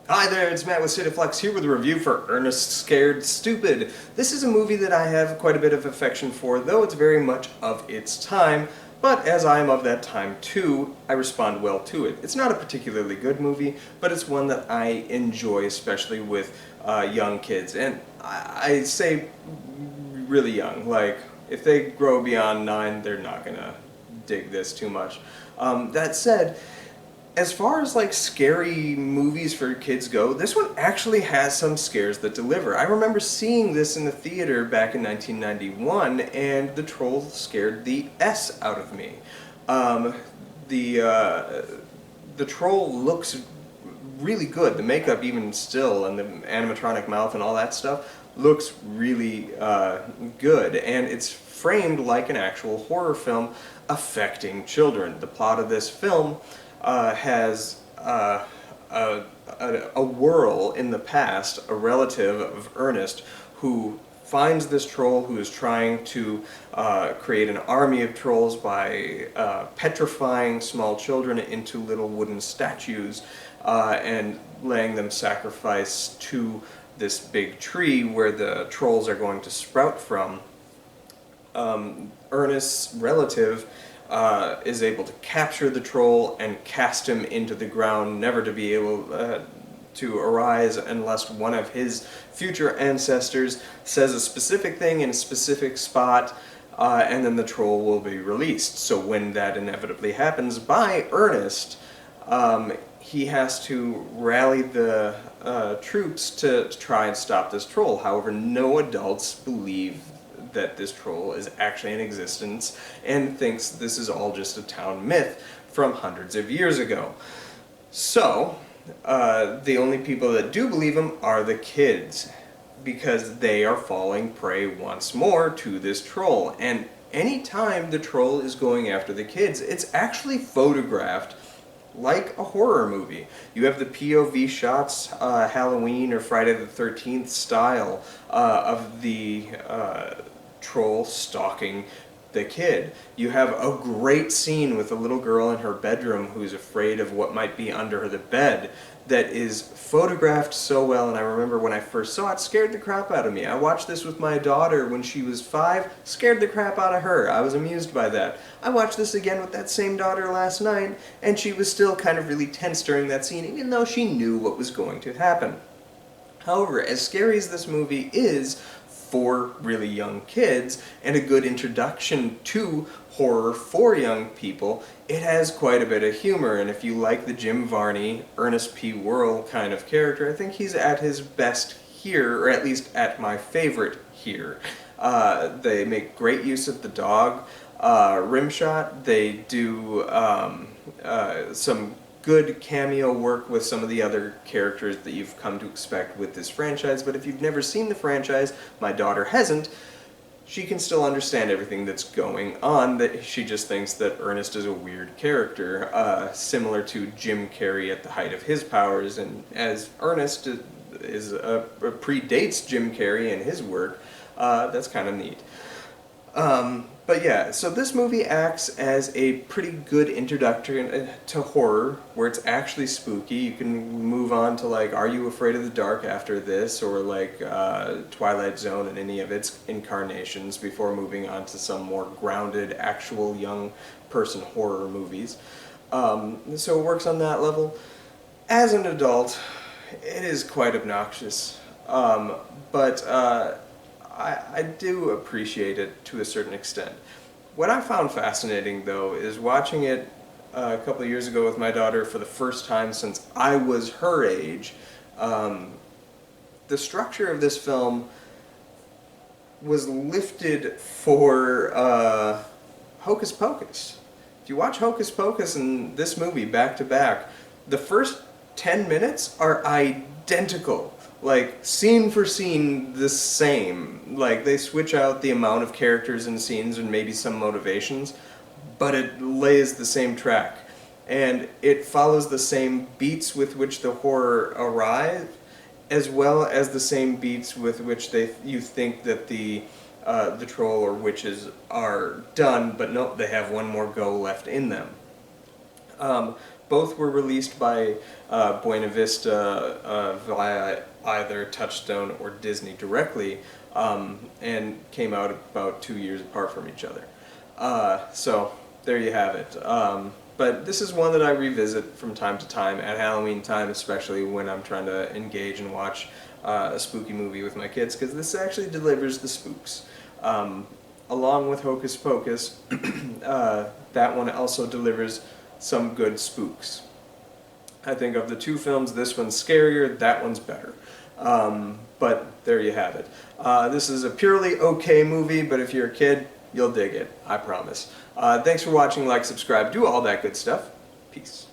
Hi there, it's Matt with Cityflux here with a review for Ernest Scared Stupid. This is a movie that I have quite a bit of affection for, though it's very much of its time, but as I am of that time too, I respond well to it. It's not a particularly good movie, but it's one that I enjoy, especially with young kids. And I say really young, like if they grow beyond 9, they're not gonna dig this too much. That said, as far as like scary movies for kids go, this one actually has some scares that deliver. I remember seeing this in the theater back in 1991, and the troll scared the S out of me. Um, the troll looks really good. The makeup, even still, and the animatronic mouth and all that stuff looks really good, and it's framed like an actual horror film affecting children. The plot of this film has a whirl in the past, a relative of Ernest who finds this troll who is trying to create an army of trolls by petrifying small children into little wooden statues and letting them sacrifice to this big tree where the trolls are going to sprout from. Ernest's relative is able to capture the troll and cast him into the ground, never to be able to arise unless one of his future ancestors says a specific thing in a specific spot, and then the troll will be released. So when that inevitably happens by Ernest, he has to rally the troops to try and stop this troll. However, no adults believe that this troll is actually in existence and thinks this is all just a town myth from hundreds of years ago. So, the only people that do believe him are the kids, because they are falling prey once more to this troll. And anytime the troll is going after the kids, it's actually photographed like a horror movie. You have the POV shots, Halloween or Friday the 13th style, of the troll stalking the kid. You have a great scene with a little girl in her bedroom who's afraid of what might be under the bed that is photographed so well, and I remember when I first saw it, scared the crap out of me. I watched this with my daughter when she was 5, scared the crap out of her. I was amused by that. I watched this again with that same daughter last night, and she was still kind of really tense during that scene, even though she knew what was going to happen. However, as scary as this movie is for really young kids and a good introduction to horror for young people, it has quite a bit of humor, and if you like the Jim Varney, Ernest P. Worrell kind of character, I think he's at his best here, or at least at my favorite here. They make great use of the dog rimshot. They do some good cameo work with some of the other characters that you've come to expect with this franchise, but if you've never seen the franchise, my daughter hasn't, she can still understand everything that's going on, that she just thinks that Ernest is a weird character, similar to Jim Carrey at the height of his powers, and as Ernest predates Jim Carrey and his work, that's kind of neat. But yeah, so this movie acts as a pretty good introduction to horror, where it's actually spooky. You can move on to like, Are You Afraid of the Dark after this, or like Twilight Zone and any of its incarnations, before moving on to some more grounded, actual young person horror movies. So it works on that level. As an adult, it is quite obnoxious, but I do appreciate it to a certain extent. What I found fascinating, though, is watching it a couple of years ago with my daughter for the first time since I was her age. The structure of this film was lifted for Hocus Pocus. If you watch Hocus Pocus and this movie back to back, the first 10 minutes are identical. Like, scene for scene, the same. Like, they switch out the amount of characters and scenes and maybe some motivations, but it lays the same track. And it follows the same beats with which the horror arrives, as well as the same beats with which you think that the troll or witches are done, but no, they have one more go left in them. Both were released by Buena Vista via either Touchstone or Disney directly, and came out about 2 years apart from each other. So there you have it. But this is one that I revisit from time to time, at Halloween time especially, when I'm trying to engage and watch a spooky movie with my kids, because this actually delivers the spooks. Along with Hocus Pocus, that one also delivers some good spooks. I think of the two films, this one's scarier, that one's better. But there you have it. This is a purely okay movie, but if you're a kid, you'll dig it, I promise. Thanks for watching, like, subscribe, do all that good stuff. Peace.